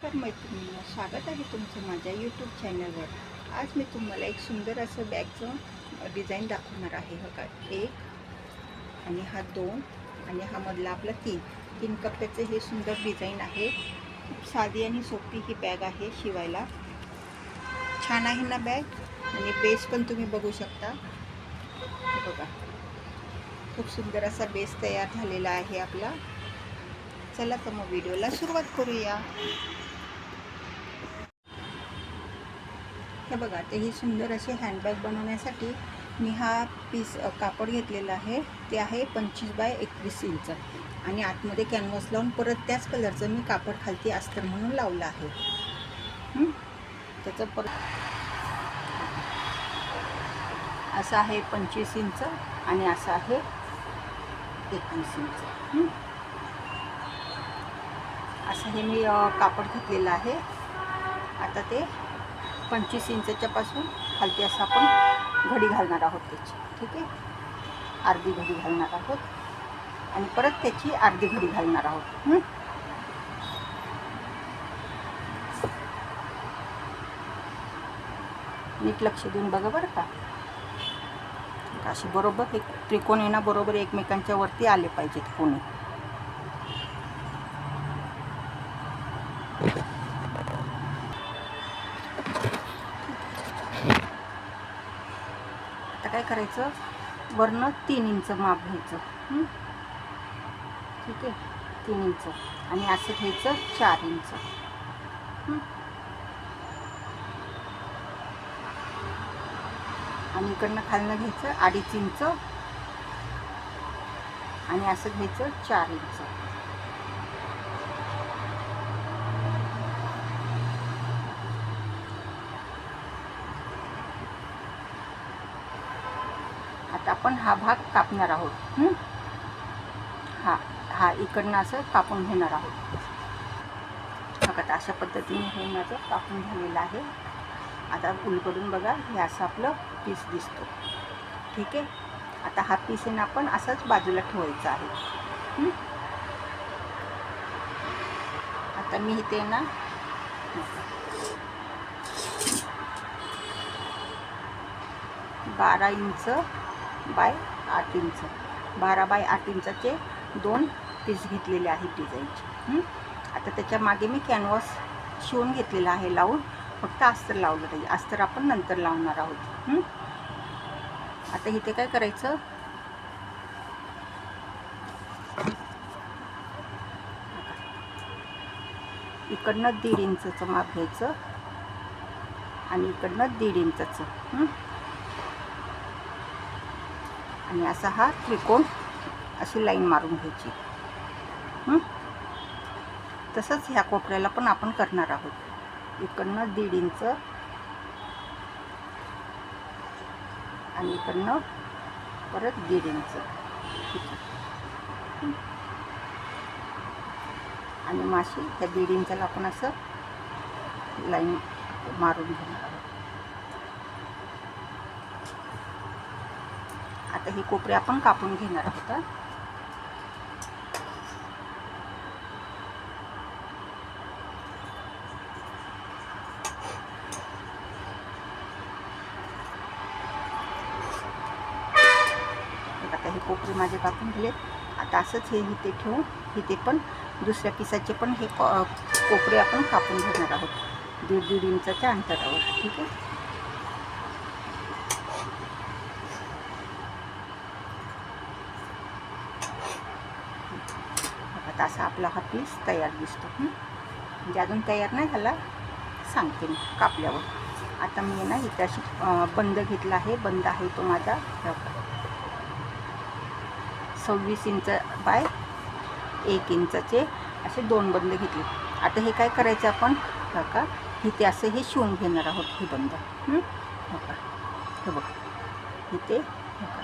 तर मैत्रिणींनो, स्वागत आहे तुमचं माझ्या यूट्यूब चॅनलवर. आज मी तुम्हाला एक सुंदर असं बॅगचं डिझाईन दाखवणार आहे. बघा, एक आणि हा दोन आणि हा मधला आपला तीन कप्प्याचं हे सुंदर डिझाईन आहे. खूप साधी आणि सोपी ही बॅग आहे शिवायला. छान आहे ना बॅग. आणि बेस पण तुम्ही बघू शकता. बघा, खूप सुंदर असा बेस तयार झालेला आहे आपला. चला तर मग व्हिडिओला सुरुवात करूया. हे बघा, ते ही सुंदर अशी हँडबॅग बनवण्यासाठी मी हा पीस कापड घेतलेला आहे. ते आहे 25 बाय 21 इंच आणि आतमध्ये कॅनव्हास लावून परत त्याच कलरचं मी कापड खालती अस्तर म्हणून लावलं आहे. त्याचं परत असं आहे 25 इंच आणि असं आहे 21 इंच. असं हे मी कापड घेतलेलं आहे. आता ते 25 इंचच्या पासून खालती असं आपण घडी घालणार आहोत त्याची. ठीक आहे, अर्धी घडी घालणार आहोत आणि परत त्याची अर्धी घडी घालणार आहोत. नीट लक्ष देऊन बघा बरं का. अशी बरोबर एक त्रिकोण आहे ना, बरोबर एकमेकांच्या वरती आले पाहिजेत कोणी. आता काय करायचं, वरनं 3 इंच माप घ्यायचं. ठीक आहे, 3 इंच आणि असं घ्यायचं 4 इंच. आणि इकडनं खालनं घ्यायचं 2.5 इंच आणि असं घ्यायचं 4 इंच. आता आपण हा भाग कापणार आहोत. हा इकडनं असं कापून घेणार आहोत. बघा, अशा पद्धतीने हे माझं कापून झालेलं आहे. आता उलगडून बघा, हे असं आपलं पीस दिसतो. ठीक आहे, आता हा पीस आहे ना आपण असाच बाजूला ठेवायचा आहे. आता मी इथे ना 12 इंच बाय 8 इंच 12 बाय 8 इंचाचे 2 पीस घेतलेले आहेत डिझाईनचे. आता त्याच्या मागे मी कॅनव्हास शिवून घेतलेला आहे लावून, फक्त अस्तर लावलं नाही. अस्तर आपण नंतर लावणार आहोत. आता इथे काय करायचं, इकडनं 1.5 इंचचं माप घ्यायचं आणि इकडनं 1.5 इंचचं आणि असा हा त्रिकोण अशी लाईन मारून घ्यायची. तसंच ह्या कोपऱ्याला पण आपण करणार आहोत. इकडनं 1.5 इंच आणि इकडनं परत 1.5 इंच. आणि माशी त्या 1.5 इंचाला आपण असं लाईन मारून घेणार आहोत. आता हे कोपरे आपण कापून घेणार आहोत. आता हे कोपरे माझे कापून दिलेत. आता असंच हे इथे ठेवून इथे पण दुसऱ्या पिसाचे पण हे कोपरे आपण कापून घेणार आहोत 1.5 इंचाच्या अंतरावर. ठीक आहे, आता असा आपला हा पीस तयार दिसतो. म्हणजे अजून तयार नाही झाला, सांगते मी कापल्यावर. आता मी ना इथे अशी बंद घेतला आहे. बंद आहे तो माझा 26 इंच बाय 1 इंचाचे असे 2 बंद घेतले. आता हे काय करायचं आपण, बघा इथे असं हे शिवून घेणार आहोत. हे बंद बघा, हे बघा इथे बघा,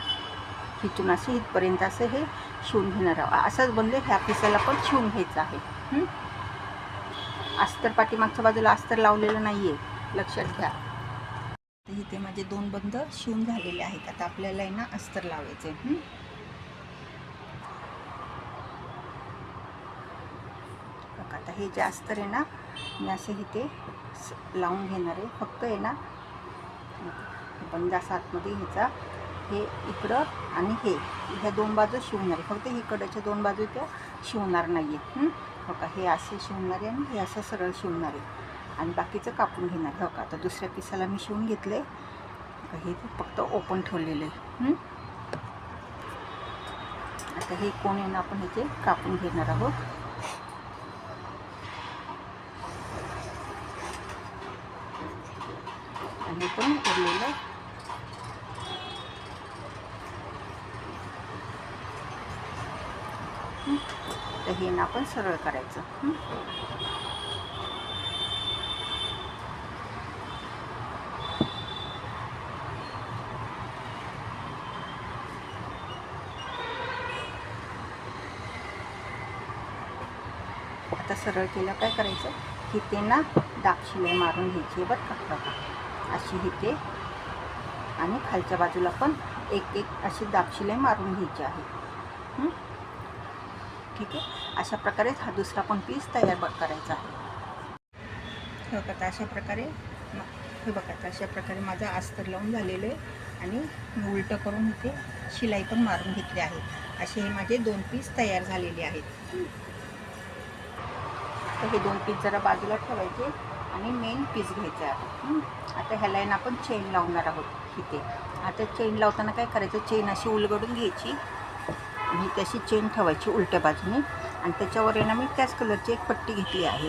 इथून असं इथपर्यंत असं हे शिवून घेणार आहोत. असाच बंद ह्या पिसाला पण शिवून घ्यायचं आहे. अस्तर पाठीमागच्या बाजूला अस्तर लावलेलं नाही आहे, लक्षात घ्या. इथे माझे 2 बंद शिवून झालेले आहेत. आता आपल्याला ना अस्तर लावायचे. आता हे जास्त आहे ना, मी असं इथे लावून घेणार आहे. फक्त आहे ना बंद असा आतमध्ये ह्याचा, हे इकडं आणि हे ह्या 2 बाजू शिवणार आहे. फक्त इकडच्या 2 बाजू त्या शिवणार नाही आहे. हो का, हे असे शिवणार आहे आणि हे असं सरळ शिवणार आहे आणि बाकीचं कापून घेणार आहे. हो का, आता दुसऱ्या पिसाला मी शिवून घेतलं आहे. हे फक्त ओपन ठेवलेलं आहे. आता हे कोण आहे ना, आपण ह्याचे कापून घेणार आहोत. आणि पण उरलेलं तर हे ना आपण सरळ करायचं. आता सरळ केलं काय करायचं, इथे ना दाब शिलाई मारून घ्यायची बरं का. बघा अशी इथे आणि खालच्या बाजूला पण एक एक अशी दाब शिलाई मारून घ्यायची आहे. ठीक आहे, अशा प्रकारे हा दुसरा पण पीस तयार करायचा आहे. हे बघा अशा प्रकारे, हे बघा अशा प्रकारे माझं अस्तर लावून झालेलं आहे आणि मी उलटं करून इथे शिलाई पण मारून घेतली आहे. असे हे माझे 2 पीस तयार झालेले आहेत. तर हे 2 पीस जरा बाजूला ठेवायचे आणि मेन पीस घ्यायचा आहे. आता ह्याला आहे ना आपण चेन लावणार आहोत इथे. आता चेन लावताना काय करायचं, चेन अशी उलगडून घ्यायची आणि त्याची चेन ठेवायची उलट्या बाजूने आणि त्याच्यावर आहे ना मी त्याच कलरची एक पट्टी घेतली आहे.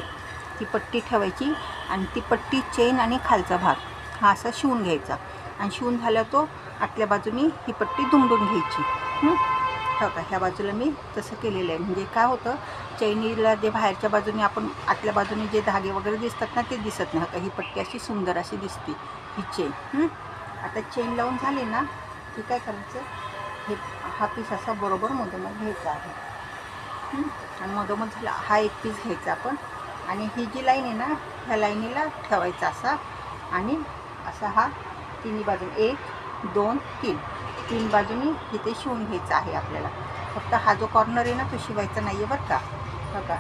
ती पट्टी ठेवायची आणि ती पट्टी चेन आणि खालचा भाग हा असा शिवून घ्यायचा आणि शिवून झाला तो आतल्या बाजूने ही पट्टी दुमडून घ्यायची. हो का, ह्या बाजूला मी तसं केलेलं आहे. म्हणजे काय होतं, चैनीला जे बाहेरच्या बाजूने आपण आतल्या बाजूने जे धागे वगैरे दिसतात ना ते दिसत नाही. का ही पट्टी अशी सुंदर अशी दिसते ही चेन. आता चेन लावून झाली ना की काय करायचं, हे हा पीस असा बरोबर मधोमध घ्यायचा आहे आणि मधोमध झाला हा एक पीस घ्यायचा आपण आणि ही जी लाईन आहे ना ह्या लाईनीला ठेवायचा असा आणि असा हा तिन्ही बाजू 1 2 3 बाजूनी इथे शिवून घ्यायचा आहे आपल्याला. फक्त हा जो कॉर्नर आहे ना तो शिवायचा नाही आहे बरं का. बघा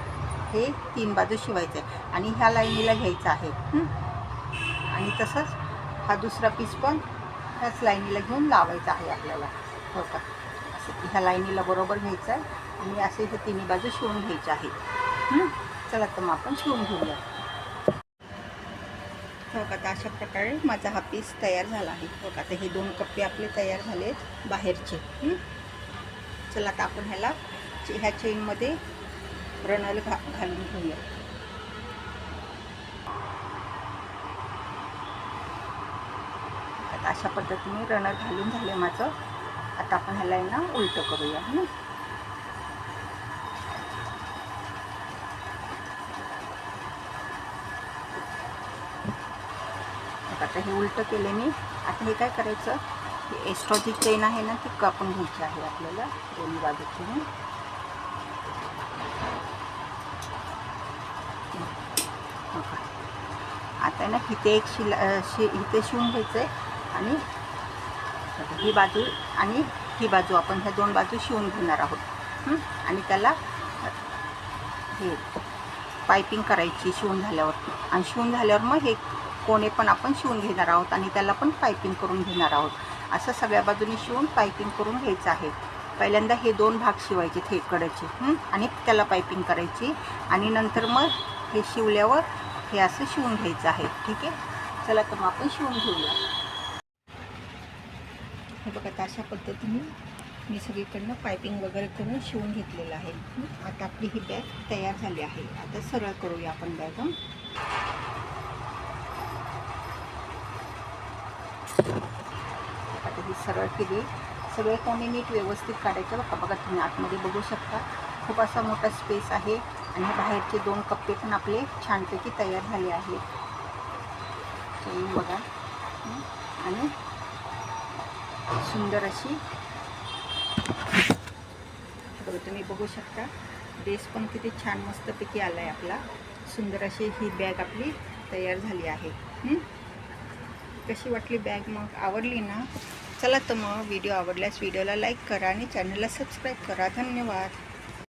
हे 3 बाजू शिवायचं आहे आणि ह्या लाईनीला घ्यायचा आहे. आणि तसंच हा दुसरा पीस पण ह्याच लाईनीला घेऊन लावायचा आहे आपल्याला. हो का, असं ह्या लाईनीला बरोबर घ्यायचं आहे आणि असे हे तिन्ही बाजू शिवून घ्यायच्या आहेत. चला तर मग आपण शिवून घेऊया. हो का, तर अशा प्रकारे माझा हा पीस तयार झाला आहे. हो का, तर हे 2 कप्पे आपले तयार झाले बाहेरचे. चला आता आपण ह्या चेनमध्ये रनल घालून घेऊया. आता अशा पद्धतीने रनर घालून झाले माझं. आता आपण ह्याला ना उलटं करूया. आता हे उलटं केले मी. आता हे काय करायचं, हे एक्स्ट्राची चेन आहे ना ती कापून घ्यायची आहे आपल्याला दोन्ही बाजूची. आता ना इथे एक इथे शिवून घ्यायचं आहे आणि ही बाजू आणि ही बाजू आपण ह्या 2 बाजू शिवून घेणार आहोत. आणि त्याला हे पायपिंग करायची शिवून झाल्यावर आणि शिवून झाल्यावर मग हे कोणे पण आपण शिवून घेणार आहोत आणि त्याला पण पायपिंग करून घेणार आहोत. असं सगळ्या बाजूनी शिवून पायपिंग करून घ्यायचं आहे. पहिल्यांदा हे 2 भाग शिवायचे हे कडेचे आणि त्याला पायपिंग करायची आणि नंतर मग हे शिवल्यावर हे असं शिवून घ्यायचं आहे. ठीक आहे, चला तर मग आपण शिवून घेऊया. हे बघा अशा पद्धतीने मी सगळीकडनं पायपिंग वगैरे करून शिवून घेतलेलं आहे. आता आपली ही बॅग तयार झाली आहे. आता सरळ करूया आपण बॅग. आता ही सरळ केली, सगळे कोणी नीट व्यवस्थित काढायचं बघा. बघा तुम्ही आतमध्ये बघू शकता खूप असा मोठा स्पेस आहे आणि बाहेरचे 2 कप्पे पण आपले छानपैकी तयार झाले आहेत. बघा आणि सुंदर अशी बघा तुम्ही बघू शकता ड्रेस पण किती छान मस्तपैकी आला आहे आपला. सुंदर अशी ही बॅग आपली तयार झाली आहे. कशी वाटली बॅग, मग आवडली ना? चला तर मग व्हिडिओ आवडल्यास व्हिडिओला लाईक करा आणि चॅनलला सबस्क्राईब करा. धन्यवाद.